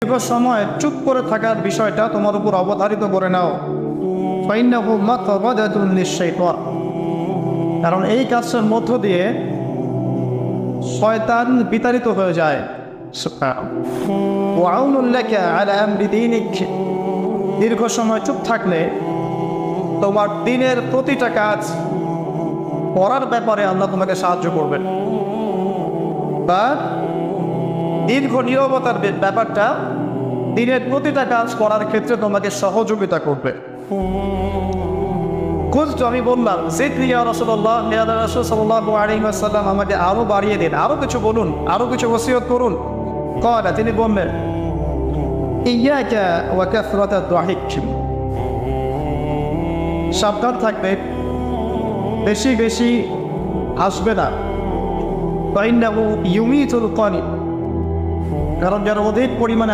দীর্ঘ সময় চুপ করে থাকার বিষয়টা তোমার উপর অবধারিত করে নাও, ফাইন্নাহু মাতবাদাতুন লিশ-শাইতান, কারণ এই কাজের মধ্য দিয়ে শয়তান বিতাড়িত হয়ে যায়। ওয়া আউনুন লাকা আলা আমরি দীনিক, দীর্ঘ সময় চুপ থাকলে তোমার দিনের প্রতিটা কাজ করার ব্যাপারে আল্লাহ তোমাকে সাহায্য করবেন, বা দীর্ঘ নীরবতার ব্যাপারটা দিনের প্রতিটা কাজ করার ক্ষেত্রে তোমাকে সহযোগিতা করবে। আমি বললাম জিদনি ইয়া রাসূলুল্লাহ, ইয়া রাসূল সাল্লাল্লাহু আলাইহি ওয়াসাল্লাম, আমাকে আরো বাড়িয়ে দিন, আরো কিছু বলুন, আরো কিছু ওসিয়ত করুন। ক্বালা, তিনি বললেন ইয়াকা ওয়া কাসরাতাদ দাহিক, সাবধান থাকবে, বেশি বেশি হাসবে না। ফাইন্নাহু ইউমিতুল কালিব, কারণ যারা অধিক পরিমাণে